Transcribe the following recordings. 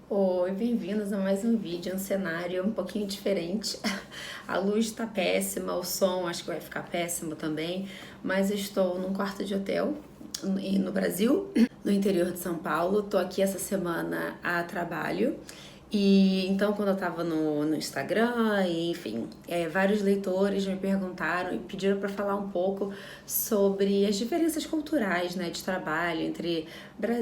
Oi, bem-vindos a mais um vídeo, um cenário um pouquinho diferente. A luz tá péssima, o som acho que vai ficar péssimo também, mas eu estou num quarto de hotel no Brasil, no interior de São Paulo. Tô aqui essa semana a trabalho. E então, quando eu tava no Instagram, e, enfim, vários leitores me perguntaram e pediram para falar um pouco sobre as diferenças culturais, né, de trabalho entre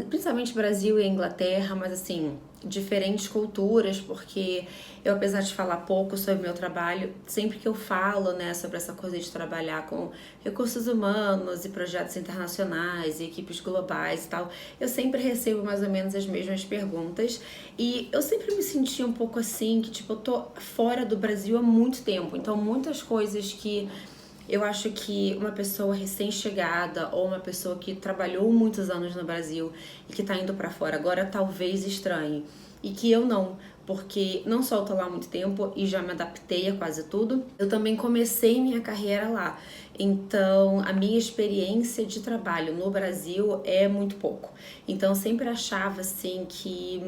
principalmente Brasil e Inglaterra, mas assim, diferentes culturas, porque eu, apesar de falar pouco sobre meu trabalho, sempre que eu falo, né, sobre essa coisa de trabalhar com recursos humanos e projetos internacionais e equipes globais e tal, eu sempre recebo mais ou menos as mesmas perguntas e eu sempre me senti um pouco assim, que tipo, eu tô fora do Brasil há muito tempo, então muitas coisas que eu acho que uma pessoa recém-chegada ou uma pessoa que trabalhou muitos anos no Brasil e que tá indo pra fora agora talvez estranhe. E que eu não, porque não só eu tô lá há muito tempo e já me adaptei a quase tudo, eu também comecei minha carreira lá. Então, a minha experiência de trabalho no Brasil é muito pouco. Então, eu sempre achava assim que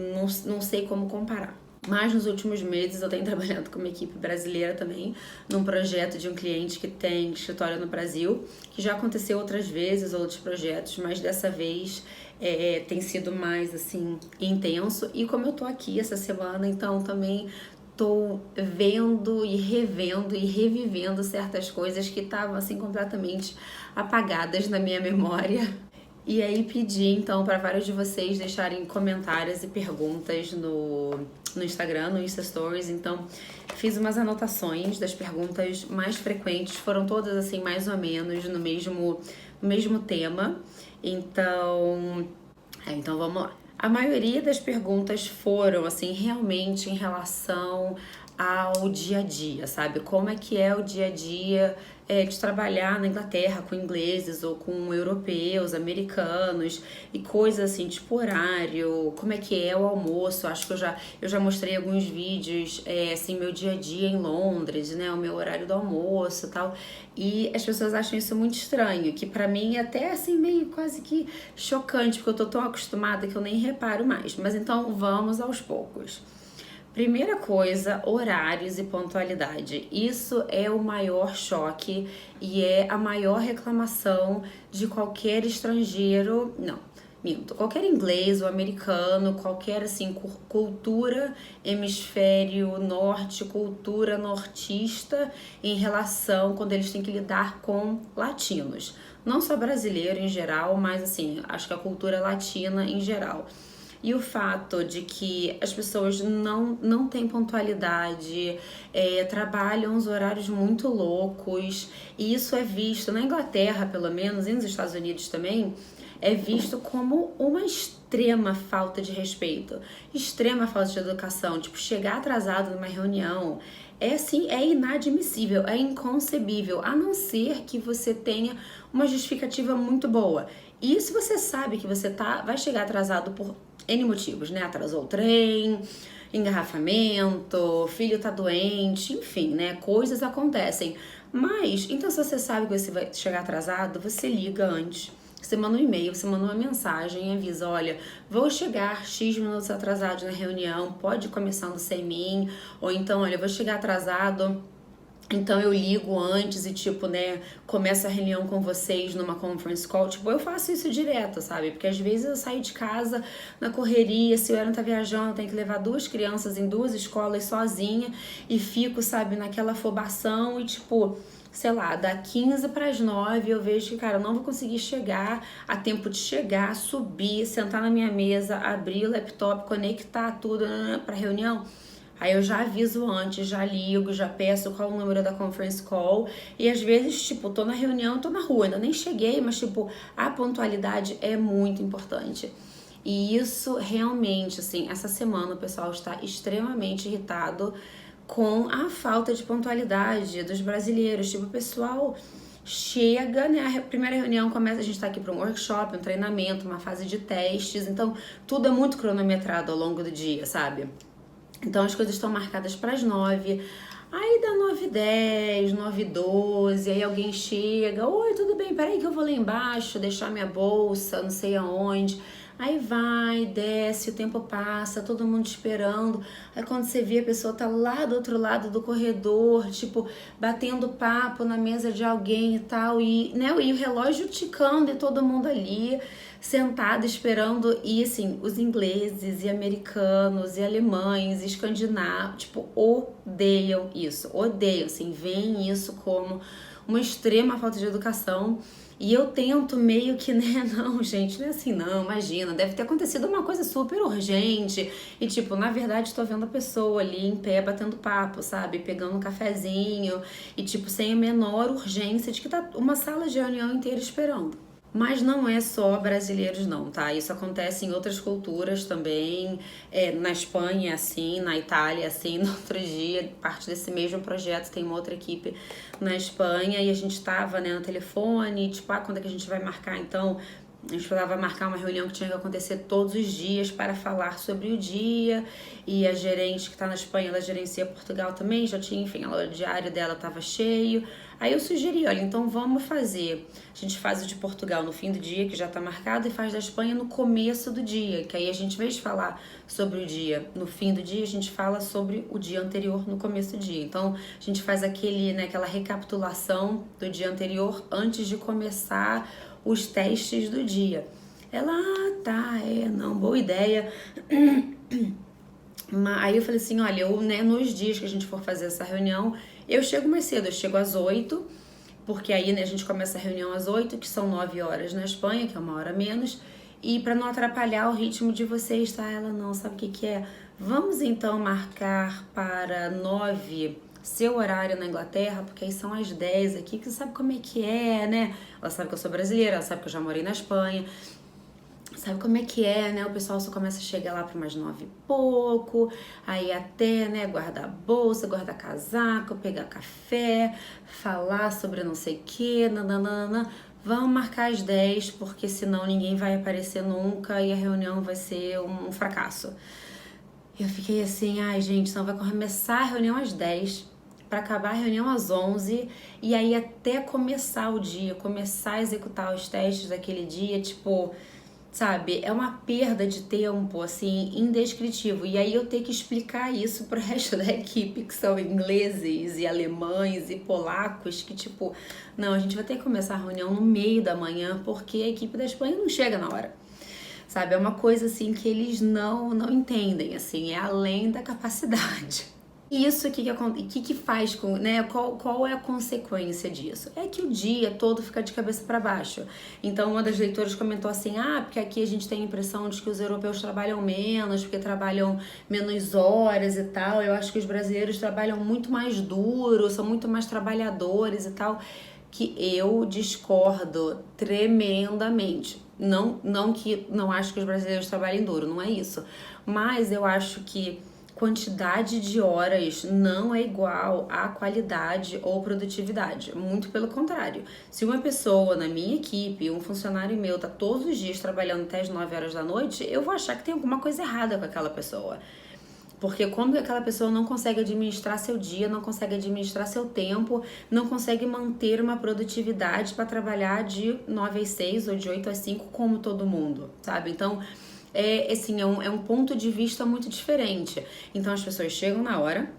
não sei como comparar. Mas nos últimos meses eu tenho trabalhado com uma equipe brasileira também, num projeto de um cliente que tem escritório no Brasil, que já aconteceu outras vezes, outros projetos, mas dessa vez tem sido mais assim intenso. E como eu tô aqui essa semana, então também tô vendo e revendo e revivendo certas coisas que estavam assim completamente apagadas na minha memória. E aí pedi então para vários de vocês deixarem comentários e perguntas no Instagram, no Insta Stories. Então fiz umas anotações das perguntas mais frequentes, foram todas assim mais ou menos no mesmo tema. Então vamos lá. A maioria das perguntas foram assim realmente em relação ao dia a dia, sabe? Como é que é o dia a dia de trabalhar na Inglaterra com ingleses ou com europeus, americanos e coisas assim, tipo horário, como é que é o almoço. Acho que eu já mostrei alguns vídeos, assim, meu dia a dia em Londres, né? O meu horário do almoço e tal. E as pessoas acham isso muito estranho, que pra mim é até assim meio quase que chocante, porque eu tô tão acostumada que eu nem reparo mais. Mas então vamos aos poucos. Primeira coisa, horários e pontualidade. Isso é o maior choque e é a maior reclamação de qualquer estrangeiro, não, minto, qualquer inglês ou americano, qualquer assim cultura hemisfério norte, cultura nortista em relação quando eles têm que lidar com latinos. Não só brasileiro em geral, mas assim, acho que a cultura latina em geral. E o fato de que as pessoas não têm pontualidade, trabalham os horários muito loucos, e isso é visto na Inglaterra, pelo menos, e nos Estados Unidos também, é visto como uma extrema falta de respeito, extrema falta de educação. Tipo, chegar atrasado numa reunião é assim, é inadmissível, é inconcebível, a não ser que você tenha uma justificativa muito boa. E se você sabe que você vai chegar atrasado por N motivos, né? Atrasou o trem, engarrafamento, filho tá doente, enfim, né? Coisas acontecem. Mas, então se você sabe que você vai chegar atrasado, você liga antes. Você manda um e-mail, você manda uma mensagem e avisa, olha, vou chegar X minutos atrasado na reunião, pode ir começando sem mim, ou então, olha, vou chegar atrasado, então eu ligo antes e tipo, né, começo a reunião com vocês numa conference call. Tipo, eu faço isso direto, sabe? Porque às vezes eu saio de casa na correria, se o Aaron tá viajando, eu tenho que levar 2 crianças em 2 escolas sozinha e fico, sabe, naquela afobação e tipo, sei lá, dá 15 para as 9, eu vejo que, cara, eu não vou conseguir chegar a tempo de chegar, subir, sentar na minha mesa, abrir o laptop, conectar tudo pra reunião. Aí eu já aviso antes, já ligo, já peço qual o número da conference call. E às vezes, tipo, tô na reunião, tô na rua, ainda nem cheguei, mas tipo, a pontualidade é muito importante. E isso realmente, assim, essa semana o pessoal está extremamente irritado com a falta de pontualidade dos brasileiros. Tipo, o pessoal chega, né? A primeira reunião começa, a gente tá aqui para um workshop, um treinamento, uma fase de testes, então tudo é muito cronometrado ao longo do dia, sabe? Então as coisas estão marcadas para as 9, aí dá 9h10, 9h12, aí alguém chega, oi, tudo bem, peraí que eu vou lá embaixo deixar minha bolsa, não sei aonde. Aí vai, desce, o tempo passa, todo mundo esperando. Aí quando você vê, a pessoa tá lá do outro lado do corredor, tipo, batendo papo na mesa de alguém e tal, e, né, e o relógio ticando e todo mundo ali sentado esperando. E assim, os ingleses e americanos e alemães e escandinavos, tipo, odeiam isso, odeiam, assim, veem isso como uma extrema falta de educação. E eu tento meio que, né, não, gente, não é assim não, imagina, deve ter acontecido uma coisa super urgente e, tipo, na verdade tô vendo a pessoa ali em pé, batendo papo, sabe, pegando um cafezinho e, tipo, sem a menor urgência de que tá uma sala de reunião inteira esperando. Mas não é só brasileiros não, tá? Isso acontece em outras culturas também, na Espanha é assim, na Itália é assim. No outro dia, parte desse mesmo projeto, tem uma outra equipe na Espanha e a gente tava, né, no telefone, tipo, quando é que a gente vai marcar então? A gente precisava marcar uma reunião que tinha que acontecer todos os dias para falar sobre o dia, e a gerente que está na Espanha, ela gerencia Portugal também, já tinha, enfim, o diário dela estava cheio. Aí eu sugeri, olha, então vamos fazer, a gente faz o de Portugal no fim do dia, que já está marcado, e faz da Espanha no começo do dia, que aí a gente, em vez de falar sobre o dia no fim do dia, a gente fala sobre o dia anterior no começo do dia. Então a gente faz aquela recapitulação do dia anterior antes de começar os testes do dia. Ela, tá, não, boa ideia. Aí eu falei assim, olha, né, nos dias que a gente for fazer essa reunião, eu chego mais cedo, eu chego às 8, porque aí, né, a gente começa a reunião às 8, que são 9 horas na Espanha, que é uma hora a menos, e para não atrapalhar o ritmo de vocês, tá? Ela, não, sabe o que é? Vamos então marcar para 9 seu horário na Inglaterra, porque aí são as 10 aqui, que você sabe como é que é, né? Ela sabe que eu sou brasileira, ela sabe que eu já morei na Espanha, sabe como é que é, né? O pessoal só começa a chegar lá para umas 9 e pouco, aí até, né, guardar a bolsa, guardar casaco, pegar café, falar sobre não sei o que, nananana. Vamos marcar às 10, porque senão ninguém vai aparecer nunca e a reunião vai ser um fracasso. Eu fiquei assim, ai gente, então vai começar a reunião às 10, para acabar a reunião às 11, e aí até começar o dia, começar a executar os testes daquele dia, tipo, sabe, é uma perda de tempo, assim, indescritível. E aí eu ter que explicar isso pro resto da equipe, que são ingleses e alemães e polacos, que tipo, não, a gente vai ter que começar a reunião no meio da manhã, porque a equipe da Espanha não chega na hora. Sabe, é uma coisa assim que eles não entendem, assim, é além da capacidade. E isso que faz com, né? Qual é a consequência disso? É que o dia todo fica de cabeça para baixo. Então, uma das leitoras comentou assim: porque aqui a gente tem a impressão de que os europeus trabalham menos, porque trabalham menos horas e tal. Eu acho que os brasileiros trabalham muito mais duro, são muito mais trabalhadores e tal. Que eu discordo tremendamente. Não que não acho que os brasileiros trabalhem duro, não é isso. Mas eu acho que quantidade de horas não é igual à qualidade ou produtividade. Muito pelo contrário. Se uma pessoa na minha equipe, um funcionário meu, tá todos os dias trabalhando até as 9 horas da noite, eu vou achar que tem alguma coisa errada com aquela pessoa. Porque como aquela pessoa não consegue administrar seu dia, não consegue administrar seu tempo, não consegue manter uma produtividade para trabalhar de 9 às 6 ou de 8 às 5 como todo mundo, sabe? Então, é um ponto de vista muito diferente. Então as pessoas chegam na hora,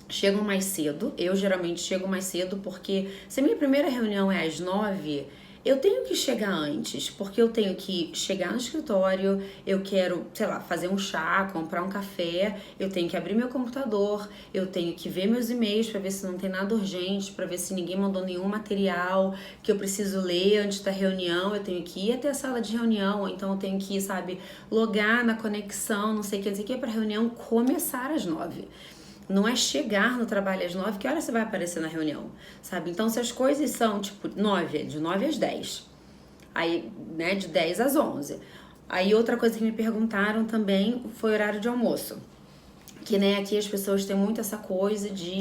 chegam mais cedo. Eu geralmente chego mais cedo porque se a minha primeira reunião é às 9, eu tenho que chegar antes, porque eu tenho que chegar no escritório, eu quero, sei lá, fazer um chá, comprar um café, eu tenho que abrir meu computador, eu tenho que ver meus e-mails para ver se não tem nada urgente, para ver se ninguém mandou nenhum material que eu preciso ler antes da reunião, eu tenho que ir até a sala de reunião, ou então eu tenho que, sabe, logar na conexão, não sei o que, para a reunião começar às 9. Não é chegar no trabalho às 9, que hora você vai aparecer na reunião, sabe? Então, se as coisas são, tipo, de 9 às 10, aí, né, de 10 às 11. Aí, outra coisa que me perguntaram também foi o horário de almoço. Que, né, aqui as pessoas têm muito essa coisa de,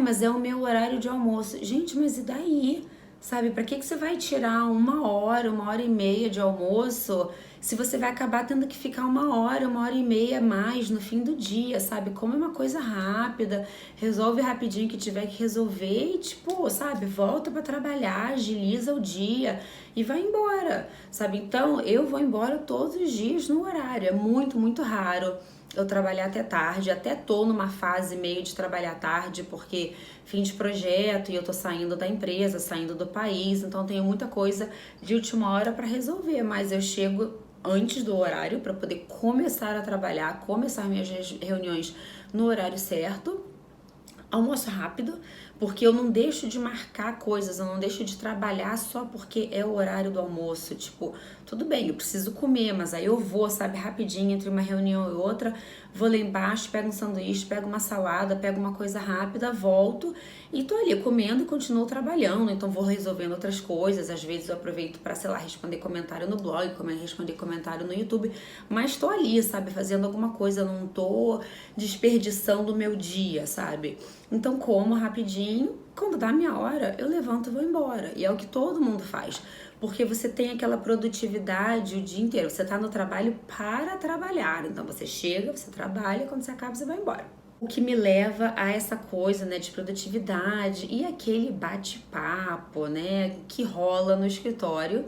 mas é o meu horário de almoço. Gente, mas e daí? Sabe, pra que você vai tirar uma hora e meia de almoço se você vai acabar tendo que ficar 1 hora e meia a mais no fim do dia, sabe? Como é uma coisa rápida, resolve rapidinho o que tiver que resolver e, tipo, sabe? Volta pra trabalhar, agiliza o dia e vai embora, sabe? Então, eu vou embora todos os dias no horário, é muito, muito raro eu trabalhar até tarde, até tô numa fase meio de trabalhar tarde, porque fim de projeto e eu tô saindo da empresa, saindo do país, então tenho muita coisa de última hora para resolver, mas eu chego antes do horário para poder começar a trabalhar, começar minhas reuniões no horário certo. Almoço rápido, porque eu não deixo de marcar coisas, eu não deixo de trabalhar só porque é o horário do almoço. Tipo, tudo bem, eu preciso comer, mas aí eu vou, sabe, rapidinho entre uma reunião e outra, vou lá embaixo, pego um sanduíche, pego uma salada, pego uma coisa rápida, volto e tô ali comendo e continuo trabalhando. Então vou resolvendo outras coisas, às vezes eu aproveito para, sei lá, responder comentário no blog, responder comentário no YouTube, mas tô ali, sabe, fazendo alguma coisa, não tô desperdiçando o meu dia, sabe? Então como rapidinho, quando dá a minha hora, eu levanto e vou embora. E é o que todo mundo faz. Porque você tem aquela produtividade o dia inteiro. Você tá no trabalho para trabalhar. Então você chega, você trabalha, quando você acaba, você vai embora. O que me leva a essa coisa, né, de produtividade e aquele bate-papo, né, que rola no escritório,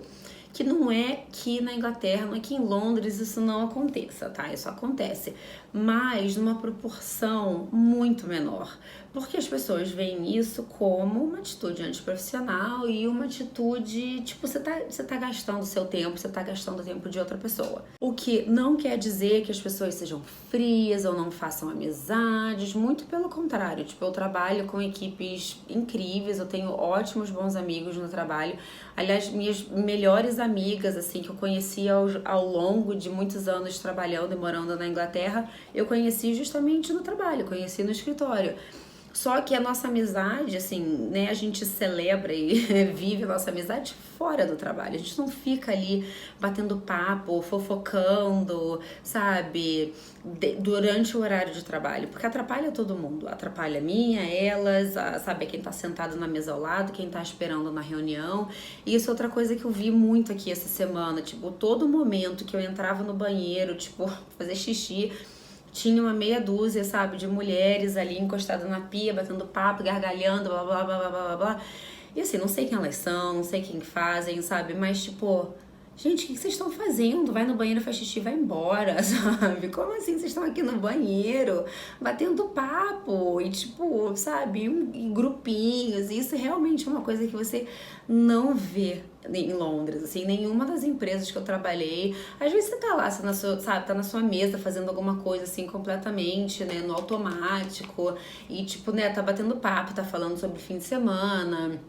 que não é que na Inglaterra, não é que em Londres isso não aconteça, tá? Isso acontece, mas numa proporção muito menor, porque as pessoas veem isso como uma atitude antiprofissional e uma atitude, tipo, você tá gastando seu tempo, você tá gastando o tempo de outra pessoa. O que não quer dizer que as pessoas sejam frias ou não façam amizades, muito pelo contrário, tipo, eu trabalho com equipes incríveis, eu tenho ótimos, bons amigos no trabalho. Aliás, minhas melhores amigas, assim, que eu conheci ao longo de muitos anos trabalhando e morando na Inglaterra, eu conheci justamente no trabalho, conheci no escritório. Só que a nossa amizade, assim, né, a gente celebra e vive a nossa amizade fora do trabalho. A gente não fica ali batendo papo, fofocando, sabe, durante o horário de trabalho, porque atrapalha todo mundo. Atrapalha a minha, elas, sabe, quem tá sentado na mesa ao lado, quem tá esperando na reunião. E isso é outra coisa que eu vi muito aqui essa semana, tipo, todo momento que eu entrava no banheiro, tipo, fazer xixi, tinha uma meia dúzia, sabe, de mulheres ali encostadas na pia, batendo papo, gargalhando, blá, blá, blá, blá, blá, blá. E assim, não sei quem elas são, não sei quem fazem, sabe, mas tipo, gente, o que vocês estão fazendo? Vai no banheiro, faz xixi, vai embora, sabe? Como assim vocês estão aqui no banheiro, batendo papo e tipo, sabe, em grupinhos? Isso realmente é uma coisa que você não vê em Londres, assim, nenhuma das empresas que eu trabalhei. Às vezes você tá lá, você tá na sua mesa fazendo alguma coisa assim completamente, né, no automático e tipo, né, tá batendo papo, tá falando sobre o fim de semana,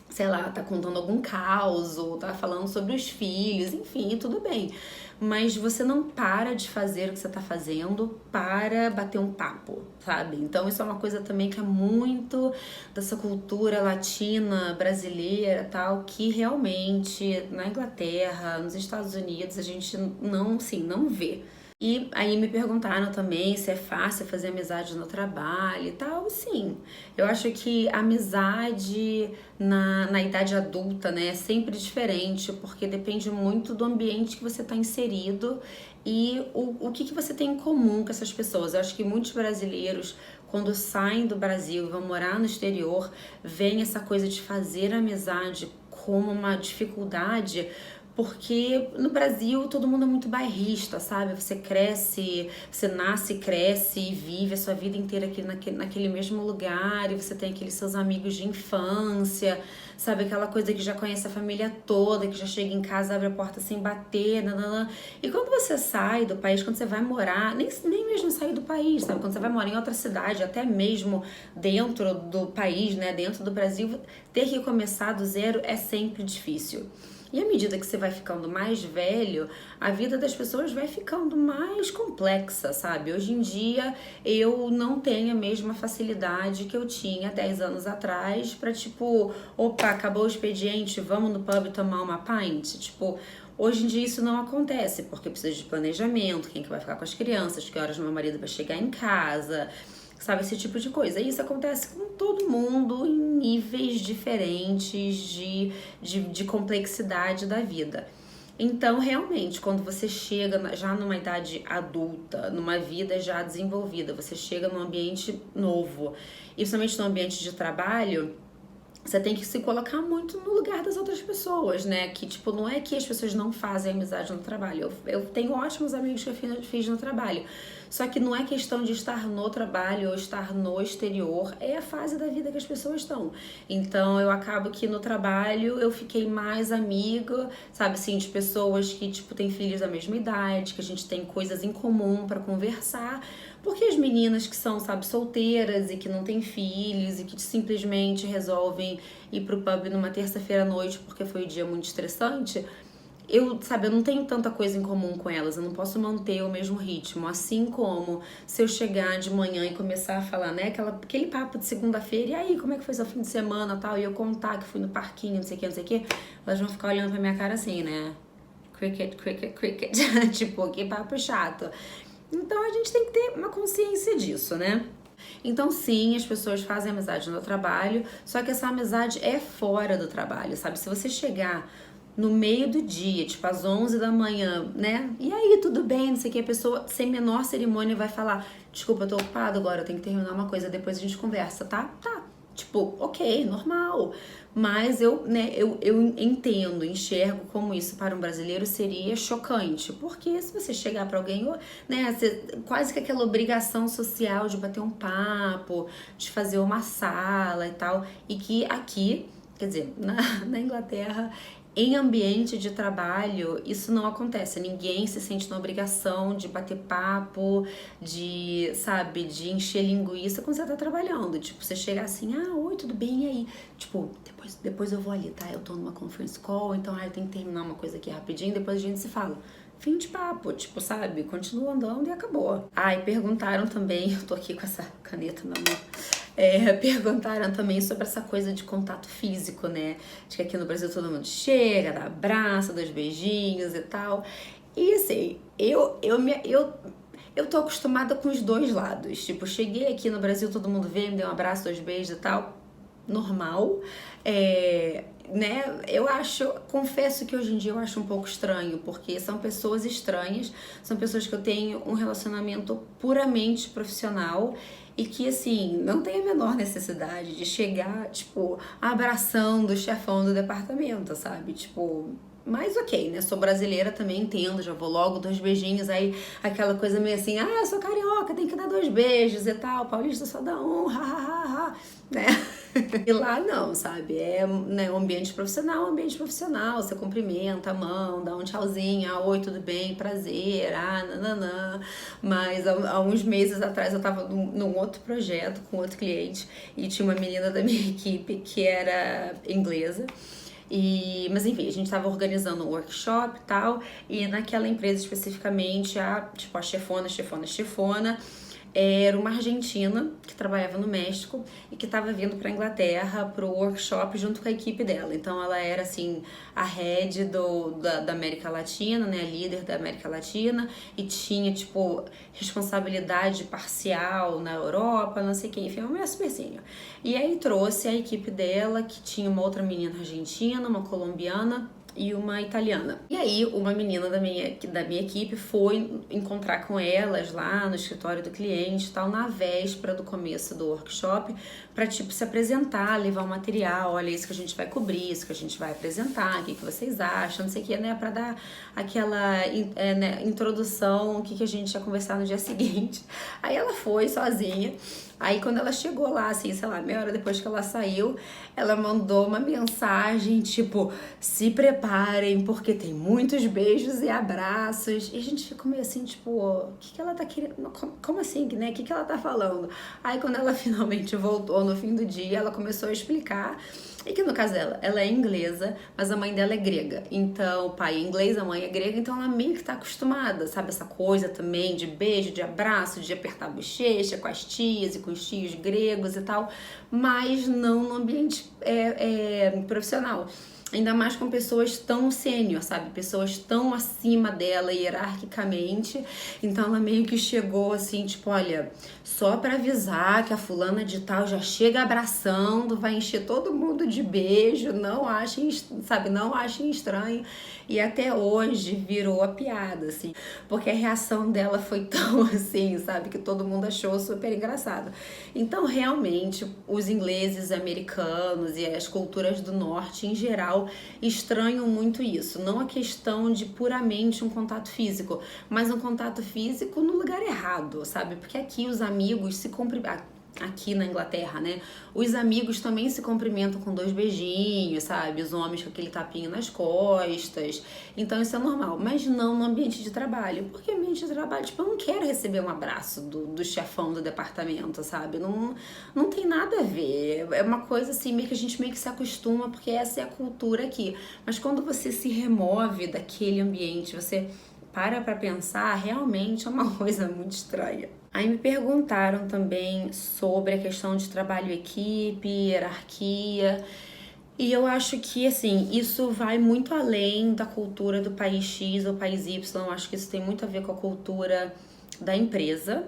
sei lá, tá contando algum caos, tá falando sobre os filhos, enfim, tudo bem. Mas você não para de fazer o que você tá fazendo para bater um papo, sabe? Então isso é uma coisa também que é muito dessa cultura latina, brasileira, tal, que realmente na Inglaterra, nos Estados Unidos, a gente não, assim, não vê. E aí me perguntaram também se é fácil fazer amizade no trabalho e tal. Sim, eu acho que a amizade na idade adulta, né, é sempre diferente, porque depende muito do ambiente que você está inserido e o que você tem em comum com essas pessoas. Eu acho que muitos brasileiros, quando saem do Brasil e vão morar no exterior, veem essa coisa de fazer amizade como uma dificuldade, porque no Brasil todo mundo é muito bairrista, sabe? Você cresce, você nasce, cresce e vive a sua vida inteira aqui naquele mesmo lugar, e você tem aqueles seus amigos de infância, sabe? Aquela coisa que já conhece a família toda, que já chega em casa, abre a porta sem bater, nananã. E quando você sai do país, quando você vai morar, nem mesmo sair do país, sabe? Quando você vai morar em outra cidade, até mesmo dentro do país, né? Dentro do Brasil, ter que começar do zero é sempre difícil. E à medida que você vai ficando mais velho, a vida das pessoas vai ficando mais complexa, sabe? Hoje em dia, eu não tenho a mesma facilidade que eu tinha 10 anos atrás pra, tipo, opa, acabou o expediente, vamos no pub tomar uma pint? Tipo, hoje em dia isso não acontece, porque precisa de planejamento, quem que vai ficar com as crianças, que horas meu marido vai chegar em casa, sabe, esse tipo de coisa. E isso acontece com todo mundo em níveis diferentes de complexidade da vida. Então, realmente, quando você chega já numa idade adulta, numa vida já desenvolvida, você chega num ambiente novo, e principalmente no ambiente de trabalho, você tem que se colocar muito no lugar das outras pessoas, né? Que, tipo, não é que as pessoas não fazem amizade no trabalho. Eu tenho ótimos amigos que eu fiz no trabalho. Só que não é questão de estar no trabalho ou estar no exterior, é a fase da vida que as pessoas estão. Então, eu acabo que no trabalho eu fiquei mais amiga, sabe, assim, de pessoas que, tipo, têm filhos da mesma idade, que a gente tem coisas em comum pra conversar. Porque as meninas que são, sabe, solteiras e que não têm filhos e que simplesmente resolvem ir pro pub numa terça-feira à noite porque foi um dia muito estressante, eu não tenho tanta coisa em comum com elas, eu não posso manter o mesmo ritmo. Assim como se eu chegar de manhã e começar a falar, né, aquele papo de segunda-feira, e aí, como é que foi seu fim de semana, tal, e eu contar que fui no parquinho, não sei o que, elas vão ficar olhando pra minha cara assim, né? Cricket, cricket, cricket. Tipo, que papo chato. Então a gente tem que ter uma consciência disso, né? Então sim, as pessoas fazem amizade no trabalho, só que essa amizade é fora do trabalho, sabe? Se você chegar no meio do dia, tipo às 11 da manhã, né? E aí, tudo bem, não sei o que, a pessoa sem menor cerimônia vai falar: desculpa, eu tô ocupado agora, eu tenho que terminar uma coisa, depois a gente conversa, tá? Tá. Tipo, ok, normal. Mas eu entendo, enxergo como isso para um brasileiro seria chocante. Porque se você chegar para alguém, né, quase que aquela obrigação social de bater um papo, de fazer uma sala e tal. E que aqui, quer dizer, na Inglaterra, em ambiente de trabalho, isso não acontece. Ninguém se sente na obrigação de bater papo, de, sabe, de encher linguiça quando você tá trabalhando. Tipo, você chega assim, oi, tudo bem, e aí? Tipo, depois eu vou ali, tá? Eu tô numa conference call, então eu tenho que terminar uma coisa aqui rapidinho, depois a gente se fala. Fim de papo, tipo, sabe? Continua andando e acabou. E perguntaram também, eu tô aqui com essa caneta na mão. Perguntaram também sobre essa coisa de contato físico, né? De que aqui no Brasil todo mundo chega, dá abraço, dá os beijinhos e tal. E assim, eu tô acostumada com os dois lados. Tipo, cheguei aqui no Brasil, todo mundo veio, me deu um abraço, dois beijos e tal. Normal. Né? Confesso que hoje em dia eu acho um pouco estranho, porque são pessoas estranhas, são pessoas que eu tenho um relacionamento puramente profissional e que, assim, não tem a menor necessidade de chegar, tipo, abraçando o chefão do departamento, sabe? Tipo, mas ok, né? Sou brasileira também, entendo, já vou logo, 2 beijinhos, aí aquela coisa meio assim, eu sou carioca, tem que dar 2 beijos e tal, paulista só dá um, né? E lá não, sabe? Né, um ambiente profissional, você cumprimenta a mão, dá um tchauzinho, oi, tudo bem, prazer, nananã. Mas há uns meses atrás eu tava num outro projeto com outro cliente e tinha uma menina da minha equipe que era inglesa. Mas enfim, a gente estava organizando um workshop e tal, e naquela empresa especificamente, a chefona, era uma argentina que trabalhava no México e que estava vindo para a Inglaterra pro workshop junto com a equipe dela. Então ela era assim a head da América Latina, né, a líder da América Latina, e tinha tipo responsabilidade parcial na Europa, não sei o que, enfim, uma mulher super senior. E aí trouxe a equipe dela, que tinha uma outra menina argentina, uma colombiana e uma italiana. E aí, uma menina da minha equipe foi encontrar com elas lá no escritório do cliente, tal, na véspera do começo do workshop, pra, tipo, se apresentar, levar o material, olha, isso que a gente vai cobrir, isso que a gente vai apresentar, o que vocês acham, não sei o que, né, pra dar aquela introdução, o que a gente ia conversar no dia seguinte. Aí ela foi sozinha. Aí quando ela chegou lá, assim, sei lá, meia hora depois que ela saiu, ela mandou uma mensagem, tipo, se preparem, porque tem muitos beijos e abraços. E a gente ficou meio assim, tipo, o que ela tá querendo? Como assim, né? O que ela tá falando? Aí quando ela finalmente voltou no fim do dia, ela começou a explicar. E que no caso dela, ela é inglesa, mas a mãe dela é grega. Então, o pai é inglês, a mãe é grega, então ela meio que tá acostumada, sabe? Essa coisa também de beijo, de abraço, de apertar a bochecha com as tias e com os tios gregos e tal, mas não no ambiente profissional. Ainda mais com pessoas tão sênior, sabe? Pessoas tão acima dela hierarquicamente. Então ela meio que chegou assim, tipo, olha, só pra avisar que a fulana de tal já chega abraçando, vai encher todo mundo de beijo, não achem, sabe? Não achem estranho. E até hoje virou a piada, assim, porque a reação dela foi tão assim, sabe, que todo mundo achou super engraçado. Então, realmente, os ingleses, americanos e as culturas do norte, em geral, estranham muito isso. Não a questão de puramente um contato físico, mas um contato físico no lugar errado, sabe? Porque aqui os amigos se cumprimentam. Aqui na Inglaterra, né? Os amigos também se cumprimentam com 2 beijinhos, sabe? Os homens com aquele tapinho nas costas. Então isso é normal, mas não no ambiente de trabalho. Porque ambiente de trabalho, tipo, eu não quero receber um abraço do chefão do departamento, sabe? Não tem nada a ver. É uma coisa assim, meio que a gente meio que se acostuma, porque essa é a cultura aqui. Mas quando você se remove daquele ambiente, você pra pensar, realmente é uma coisa muito estranha. Aí me perguntaram também sobre a questão de trabalho em equipe, hierarquia, e eu acho que, assim, isso vai muito além da cultura do país X ou país Y. Eu acho que isso tem muito a ver com a cultura da empresa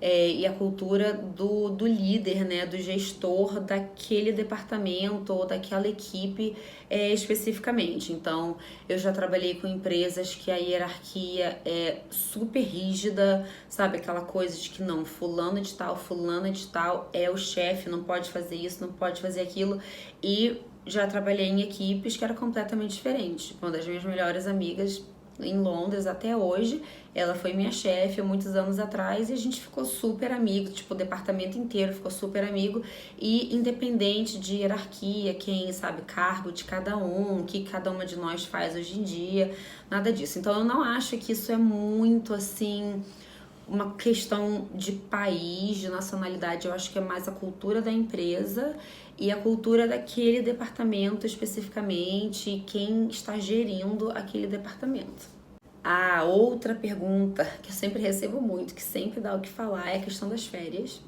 e a cultura do líder, né, do gestor daquele departamento ou daquela equipe especificamente. Então, eu já trabalhei com empresas que a hierarquia é super rígida, sabe? Aquela coisa de que não, fulano de tal é o chefe, não pode fazer isso, não pode fazer aquilo. E já trabalhei em equipes que era completamente diferente. Uma das minhas melhores amigas em Londres até hoje, ela foi minha chefe há muitos anos atrás e a gente ficou super amigo, tipo, o departamento inteiro ficou super amigo e independente de hierarquia, quem sabe cargo de cada um, o que cada uma de nós faz hoje em dia, nada disso. Então eu não acho que isso é muito assim uma questão de país, de nacionalidade. Eu acho que é mais a cultura da empresa e a cultura daquele departamento especificamente, quem está gerindo aquele departamento. A outra pergunta que eu sempre recebo muito, que sempre dá o que falar, é a questão das férias.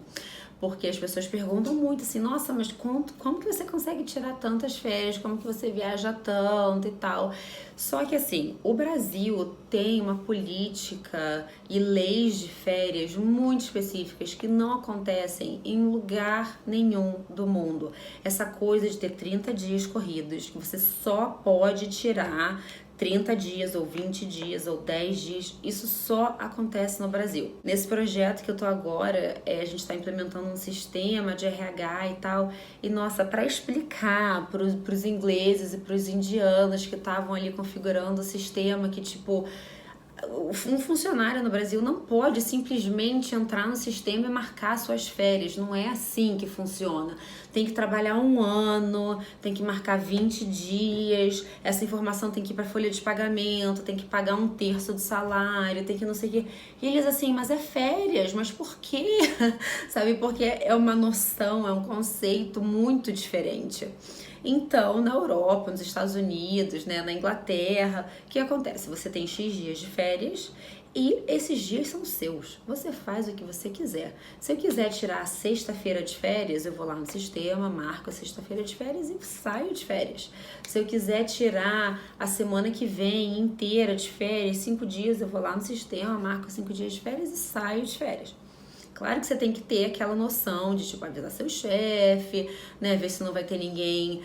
Porque as pessoas perguntam muito assim, nossa, mas como que você consegue tirar tantas férias? Como que você viaja tanto e tal? Só que assim, o Brasil tem uma política e leis de férias muito específicas que não acontecem em lugar nenhum do mundo. Essa coisa de ter 30 dias corridos, que você só pode tirar 30 dias ou 20 dias ou 10 dias, isso só acontece no Brasil. Nesse projeto que eu tô agora, a gente está implementando um sistema de RH e tal, e nossa, para explicar pros ingleses e pros indianos que estavam ali configurando o sistema, que tipo, um funcionário no Brasil não pode simplesmente entrar no sistema e marcar suas férias. Não é assim que funciona. Tem que trabalhar 1 ano, tem que marcar 20 dias, essa informação tem que ir para folha de pagamento, tem que pagar 1/3 do salário, tem que não sei o quê. E eles assim, mas é férias, mas por quê? Sabe, porque é uma noção, é um conceito muito diferente. Então, na Europa, nos Estados Unidos, né, na Inglaterra, o que acontece? Você tem X dias de férias e esses dias são seus. Você faz o que você quiser. Se eu quiser tirar a sexta-feira de férias, eu vou lá no sistema, marco a sexta-feira de férias e saio de férias. Se eu quiser tirar a semana que vem inteira de férias, 5 dias, eu vou lá no sistema, marco 5 dias de férias e saio de férias. Claro que você tem que ter aquela noção de, tipo, avisar seu chefe, né? Ver se não vai ter ninguém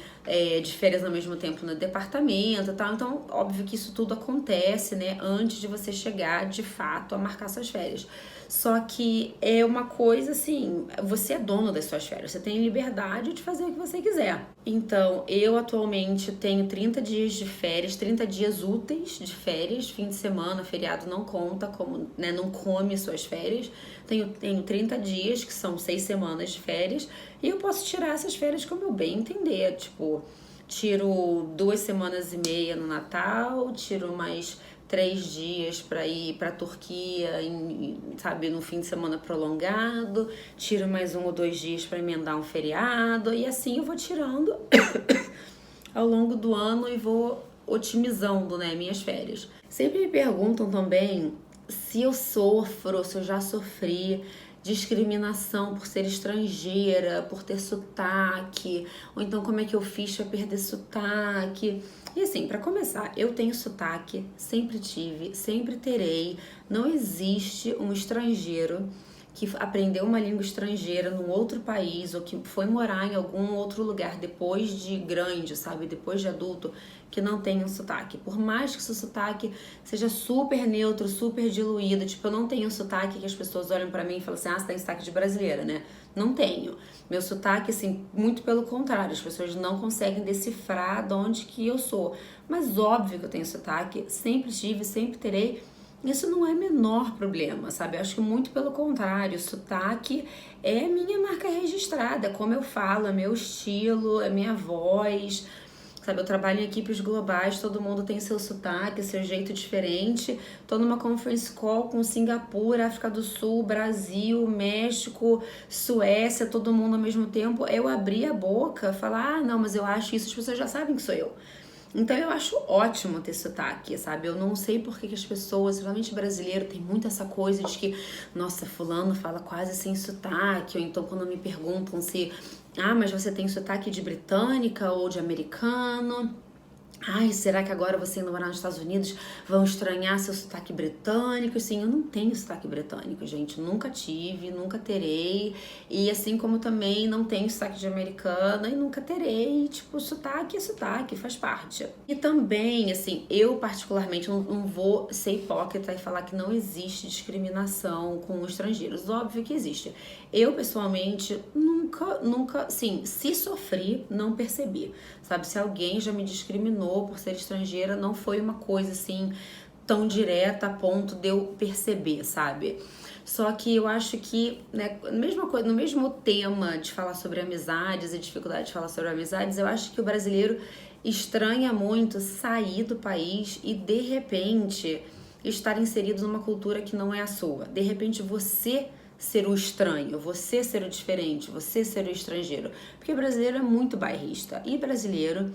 de férias ao mesmo tempo no departamento e tal. Então, óbvio que isso tudo acontece, né? Antes de você chegar, de fato, a marcar suas férias. Só que é uma coisa assim, você é dono das suas férias, você tem liberdade de fazer o que você quiser. Então, eu atualmente tenho 30 dias de férias, 30 dias úteis de férias, fim de semana, feriado não conta, como, né, não come suas férias. Tenho 30 dias, que são 6 semanas de férias, e eu posso tirar essas férias como eu bem entender. Tipo, tiro 2 semanas e meia no Natal, tiro mais 3 dias para ir para a Turquia, sabe, no fim de semana prolongado, tiro mais 1 ou 2 dias para emendar um feriado, e assim eu vou tirando ao longo do ano e vou otimizando, né, minhas férias. Sempre me perguntam também se eu sofro, se eu já sofri discriminação por ser estrangeira, por ter sotaque, ou então como é que eu fiz pra perder sotaque. E assim, pra começar, eu tenho sotaque, sempre tive, sempre terei. Não existe um estrangeiro que aprendeu uma língua estrangeira num outro país ou que foi morar em algum outro lugar depois de grande, sabe? Depois de adulto, que não tem um sotaque. Por mais que seu sotaque seja super neutro, super diluído, tipo, eu não tenho um sotaque que as pessoas olham pra mim e falam assim, ah, você tem sotaque de brasileira, né? Não tenho. Meu sotaque, assim, muito pelo contrário, as pessoas não conseguem decifrar de onde que eu sou. Mas óbvio que eu tenho sotaque, sempre tive, sempre terei. Isso não é menor problema, sabe? Eu acho que muito pelo contrário, o sotaque é minha marca registrada, é como eu falo, é meu estilo, é minha voz, sabe? Eu trabalho em equipes globais, todo mundo tem seu sotaque, seu jeito diferente. Tô numa conference call com Singapura, África do Sul, Brasil, México, Suécia, todo mundo ao mesmo tempo. Eu abri a boca, falar, ah, não, mas eu acho isso, as pessoas já sabem que sou eu. Então eu acho ótimo ter sotaque, sabe? Eu não sei por que as pessoas, principalmente brasileiro, tem muito essa coisa de que, nossa, fulano fala quase sem sotaque, ou então quando me perguntam se, ah, mas você tem sotaque de britânica ou de americano? Ai, será que agora você indo morar nos Estados Unidos vão estranhar seu sotaque britânico? Sim, eu não tenho sotaque britânico, gente. Nunca tive, nunca terei. E assim como também não tenho sotaque de americana e nunca terei. Tipo, sotaque é sotaque, faz parte. E também, assim, eu particularmente não vou ser hipócrita e falar que não existe discriminação com estrangeiros. Óbvio que existe. Eu, pessoalmente, nunca, sim, se sofri, não percebi. Sabe, se alguém já me discriminou por ser estrangeira, não foi uma coisa assim tão direta a ponto de eu perceber, sabe? Só que eu acho que, né, mesma coisa, no mesmo tema de falar sobre amizades e dificuldade de falar sobre amizades, eu acho que o brasileiro estranha muito sair do país e de repente estar inserido numa cultura que não é a sua. De repente você ser o estranho, você ser o diferente, você ser o estrangeiro. Porque brasileiro é muito bairrista. E brasileiro,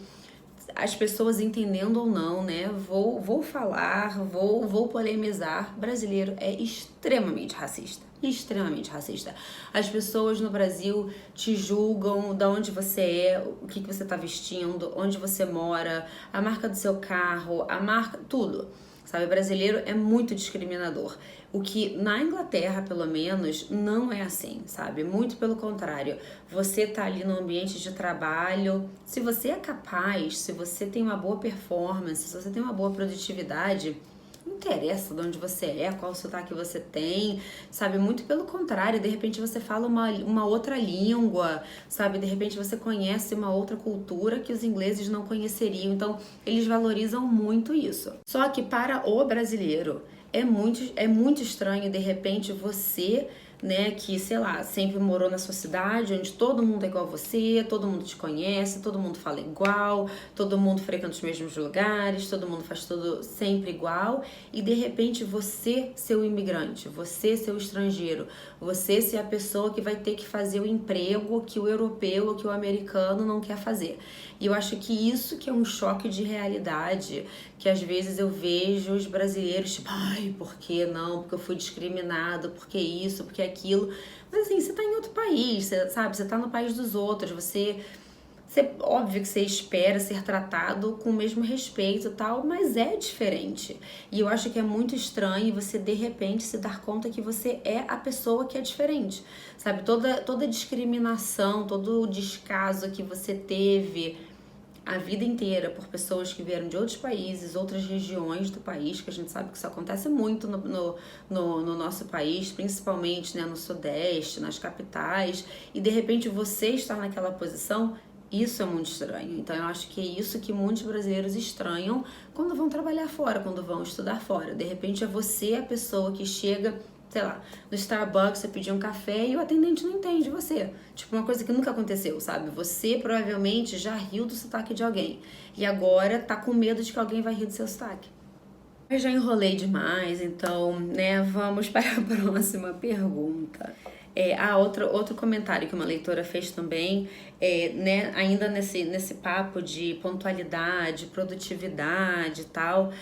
as pessoas entendendo ou não, né? Vou falar, vou polemizar. Brasileiro é extremamente racista. Extremamente racista. As pessoas no Brasil te julgam de onde você é, o que você tá vestindo, onde você mora, a marca do seu carro, a marca, tudo. Sabe, o brasileiro é muito discriminador. O que na Inglaterra, pelo menos, não é assim, sabe? Muito pelo contrário. Você tá ali no ambiente de trabalho, se você é capaz, se você tem uma boa performance, se você tem uma boa produtividade, não interessa de onde você é, qual sotaque você tem, sabe? Muito pelo contrário, de repente você fala uma outra língua, sabe? De repente você conhece uma outra cultura que os ingleses não conheceriam. Então, eles valorizam muito isso. Só que para o brasileiro, é muito estranho, de repente, você, né, que, sei lá, sempre morou na sua cidade, onde todo mundo é igual a você, todo mundo te conhece, todo mundo fala igual, todo mundo frequenta os mesmos lugares, todo mundo faz tudo sempre igual, e de repente você ser o imigrante, você ser o estrangeiro, você ser a pessoa que vai ter que fazer o emprego que o europeu ou que o americano não quer fazer. E eu acho que isso que é um choque de realidade, que às vezes eu vejo os brasileiros, tipo, ai, por que não? Porque eu fui discriminado, porque isso, porque aquilo. Mas assim, você tá em outro país, você, sabe? Você tá no país dos outros, óbvio que você espera ser tratado com o mesmo respeito e tal, mas é diferente. E eu acho que é muito estranho você, de repente, se dar conta que você é a pessoa que é diferente, sabe? Toda discriminação, todo o descaso que você teve a vida inteira por pessoas que vieram de outros países, outras regiões do país, que a gente sabe que isso acontece muito no nosso país, principalmente, né, no Sudeste, nas capitais, e de repente você estar naquela posição, isso é muito estranho. Então eu acho que é isso que muitos brasileiros estranham quando vão trabalhar fora, quando vão estudar fora. De repente é você a pessoa que chega, sei lá, no Starbucks, você pediu um café e o atendente não entende você. Tipo, uma coisa que nunca aconteceu, sabe? Você provavelmente já riu do sotaque de alguém e agora tá com medo de que alguém vai rir do seu sotaque. Eu já enrolei demais, então, né, vamos para a próxima pergunta. Outro comentário que uma leitora fez também, né, ainda nesse papo de pontualidade, produtividade e tal,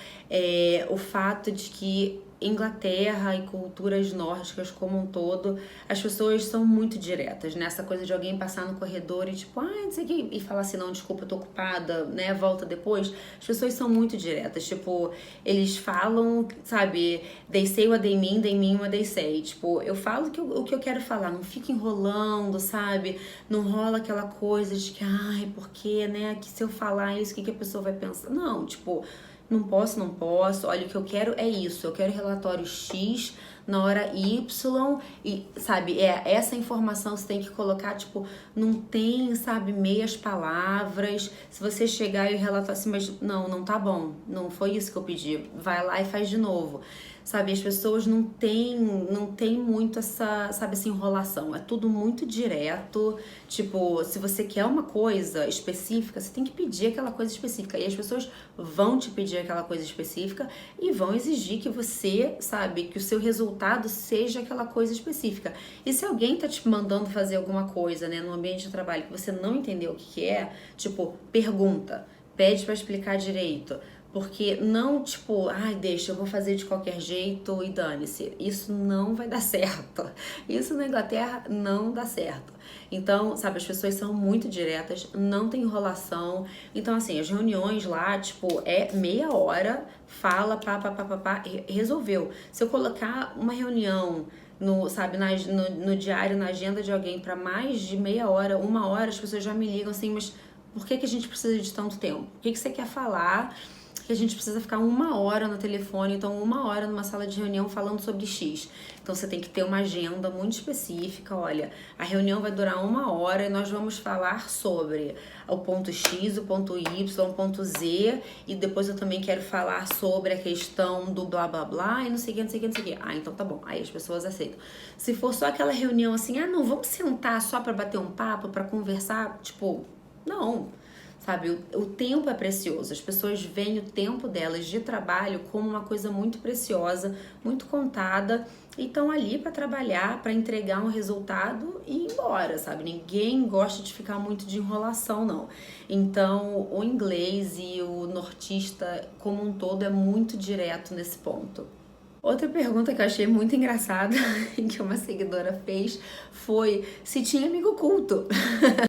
o fato de que Inglaterra e culturas nórdicas como um todo, as pessoas são muito diretas, né? Essa coisa de alguém passar no corredor e tipo, não sei o que, e falar assim, não, desculpa, eu tô ocupada, né? Volta depois. As pessoas são muito diretas, tipo, eles falam, sabe, they say what they mean what they say. Tipo, eu falo o que eu quero falar, não fico enrolando, sabe? Não rola aquela coisa de que, ai, porque, né, que se eu falar isso, o que a pessoa vai pensar? Não, tipo, não posso. Olha, o que eu quero é isso. Eu quero relatório X na hora Y e, sabe, essa informação você tem que colocar, tipo, não tem, sabe, meias palavras. Se você chegar e relatar assim, mas não tá bom, não foi isso que eu pedi. Vai lá e faz de novo. Sabe, as pessoas não têm muito essa, sabe, essa enrolação. É tudo muito direto. Tipo, se você quer uma coisa específica, você tem que pedir aquela coisa específica. E as pessoas vão te pedir aquela coisa específica e vão exigir que você, sabe, que o seu resultado seja aquela coisa específica. E se alguém tá te mandando fazer alguma coisa, né, no ambiente de trabalho que você não entendeu o que é, tipo, pergunta, pede pra explicar direito. Porque não, tipo, ai, deixa, eu vou fazer de qualquer jeito e dane-se. Isso não vai dar certo. Isso na Inglaterra não dá certo. Então, sabe, as pessoas são muito diretas, não tem enrolação. Então, assim, as reuniões lá, tipo, é meia hora, fala, pá, resolveu. Se eu colocar uma reunião sabe, no diário, na agenda de alguém para mais de meia hora, uma hora, as pessoas já me ligam assim, mas por que a gente precisa de tanto tempo? O que você quer falar? Que a gente precisa ficar uma hora no telefone, então uma hora numa sala de reunião falando sobre X. Então você tem que ter uma agenda muito específica. Olha, a reunião vai durar uma hora e nós vamos falar sobre o ponto X, o ponto Y, o ponto Z, e depois eu também quero falar sobre a questão do blá blá blá e não sei o que. Ah, então tá bom. Aí as pessoas aceitam. Se for só aquela reunião assim, não, vamos sentar só pra bater um papo, pra conversar, tipo, não. Sabe, o tempo é precioso, as pessoas veem o tempo delas de trabalho como uma coisa muito preciosa, muito contada, e estão ali para trabalhar, para entregar um resultado e ir embora, sabe? Ninguém gosta de ficar muito de enrolação, não. Então, o inglês e o nortista como um todo é muito direto nesse ponto. Outra pergunta que eu achei muito engraçada, que uma seguidora fez, foi se tinha amigo oculto.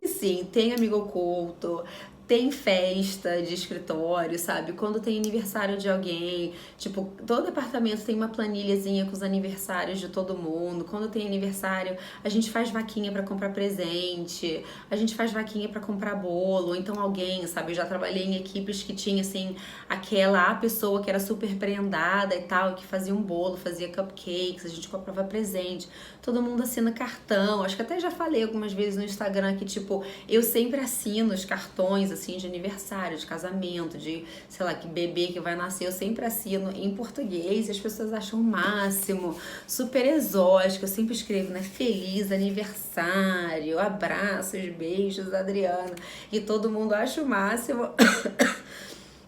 Sim, tem amigo oculto, tem festa de escritório, sabe? Quando tem aniversário de alguém, tipo, todo departamento tem uma planilhazinha com os aniversários de todo mundo. Quando tem aniversário, a gente faz vaquinha pra comprar presente, a gente faz vaquinha pra comprar bolo. Então alguém, sabe? Eu já trabalhei em equipes que tinha, assim, a pessoa que era super prendada e tal, que fazia um bolo, fazia cupcakes, a gente comprava presente. Todo mundo assina cartão. Acho que até já falei algumas vezes no Instagram que, tipo, eu sempre assino os cartões, assim, de aniversário, de casamento, de, sei lá, que bebê que vai nascer, eu sempre assino em português e as pessoas acham o máximo, super exótico, eu sempre escrevo, né, feliz aniversário, abraços, beijos, Adriana, e todo mundo acha o máximo.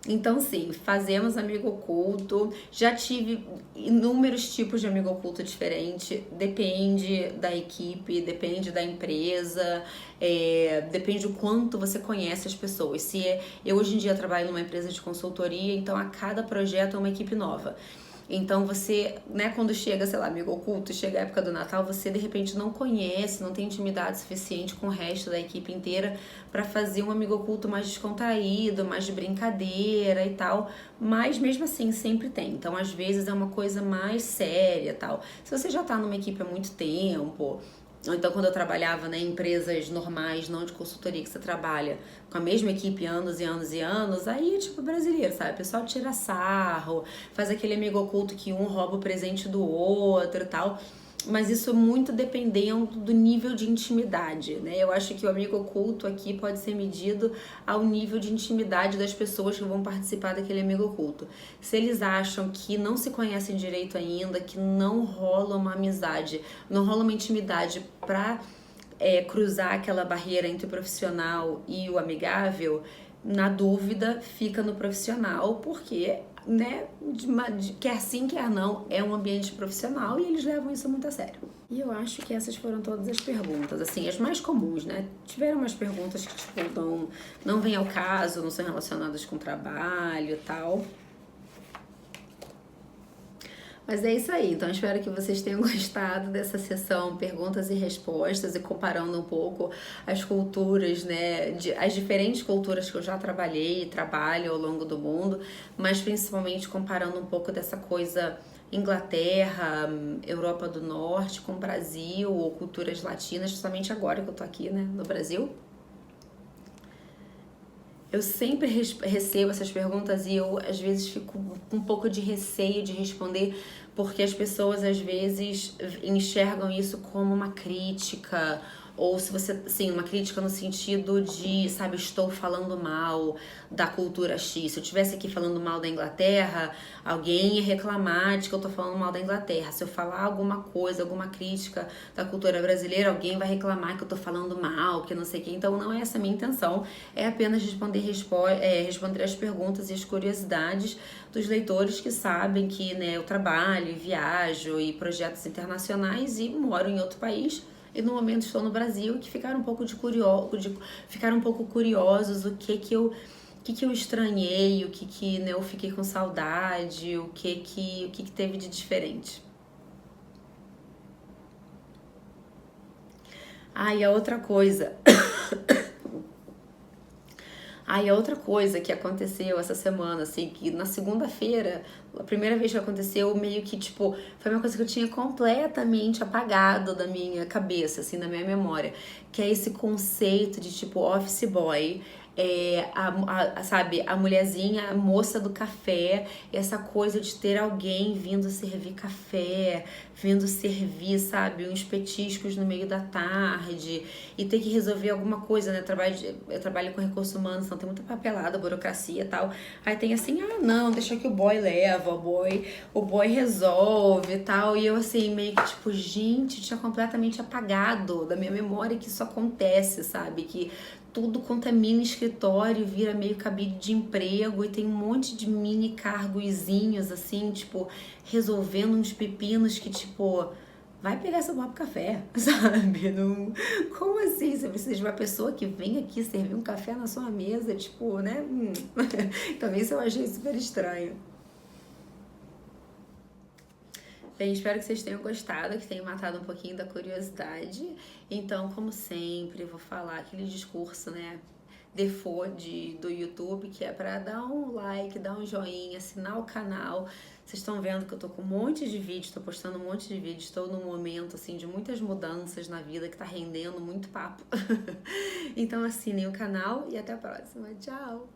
Então, sim, fazemos amigo oculto. Já tive inúmeros tipos de amigo oculto diferente. Depende da equipe, depende da empresa, depende do quanto você conhece as pessoas. Eu hoje em dia trabalho numa empresa de consultoria, então a cada projeto é uma equipe nova. Então você, né, quando chega, sei lá, amigo oculto, chega a época do Natal, você de repente não conhece, não tem intimidade suficiente com o resto da equipe inteira para fazer um amigo oculto mais descontraído, mais de brincadeira e tal, mas mesmo assim sempre tem. Então às vezes é uma coisa mais séria e tal. Se você já tá numa equipe há muito tempo, ou então quando eu trabalhava, né, em empresas normais, não de consultoria, que você trabalha com a mesma equipe anos e anos e anos, aí é tipo brasileiro, sabe? O pessoal tira sarro, faz aquele amigo oculto que um rouba o presente do outro e tal. Mas isso é muito dependendo do nível de intimidade, né? Eu acho que o amigo oculto aqui pode ser medido ao nível de intimidade das pessoas que vão participar daquele amigo oculto. Se eles acham que não se conhecem direito ainda, que não rola uma amizade, não rola uma intimidade pra cruzar aquela barreira entre o profissional e o amigável, na dúvida, fica no profissional, porque, né, quer sim, quer não, é um ambiente profissional e eles levam isso muito a sério. E eu acho que essas foram todas as perguntas, assim, as mais comuns, né? Tiveram umas perguntas que, tipo, não vêm ao caso, não são relacionadas com trabalho e tal. Mas é isso aí, então espero que vocês tenham gostado dessa sessão perguntas e respostas e comparando um pouco as culturas, né, as diferentes culturas que eu já trabalhei e trabalho ao longo do mundo, mas principalmente comparando um pouco dessa coisa Inglaterra, Europa do Norte com Brasil ou culturas latinas, justamente agora que eu tô aqui, né, no Brasil. Eu sempre recebo essas perguntas e eu às vezes fico com um pouco de receio de responder, porque as pessoas às vezes enxergam isso como uma crítica, ou se você, sim, uma crítica no sentido de, sabe, estou falando mal da cultura X. Se eu estivesse aqui falando mal da Inglaterra, alguém ia reclamar de que eu tô falando mal da Inglaterra. Se eu falar alguma coisa, alguma crítica da cultura brasileira, alguém vai reclamar que eu tô falando mal, que não sei o que. Então não é essa a minha intenção, é apenas responder as perguntas e as curiosidades dos leitores que sabem que, né, eu trabalho, viajo e projetos internacionais e moro em outro país. E no momento estou no Brasil e que ficaram um pouco ficaram um pouco curiosos o que eu estranhei, né, eu fiquei com saudade, o que teve de diferente. E a outra coisa. E a outra coisa que aconteceu essa semana, assim, que na segunda-feira, a primeira vez que aconteceu, meio que, tipo, foi uma coisa que eu tinha completamente apagado da minha cabeça, assim, da minha memória, que é esse conceito de, tipo, office boy, sabe, a mulherzinha, a moça do café, essa coisa de ter alguém vindo servir café, vindo servir, sabe, uns petiscos no meio da tarde e ter que resolver alguma coisa, né? Eu trabalho com recursos humanos, então tem muita papelada, burocracia e tal. Aí tem assim, não, deixa que o boy leva, o boy resolve e tal. E eu assim, meio que tipo, gente, tinha completamente apagado da minha memória que isso acontece, sabe? Que tudo quanto é mini escritório vira meio cabide de emprego e tem um monte de mini cargozinhos assim, tipo, resolvendo uns pepinos que, tipo, vai pegar seu próprio café, sabe? Não, como assim? Você precisa de uma pessoa que vem aqui servir um café na sua mesa, tipo, né? Também isso eu achei super estranho. Bem, espero que vocês tenham gostado, que tenham matado um pouquinho da curiosidade. Então, como sempre, eu vou falar aquele discurso, né? Default do YouTube, que é para dar um like, dar um joinha, assinar o canal. Vocês estão vendo que eu tô com um monte de vídeo, tô postando um monte de vídeo, estou num momento assim de muitas mudanças na vida que tá rendendo muito papo. Então assinem o canal e até a próxima. Tchau!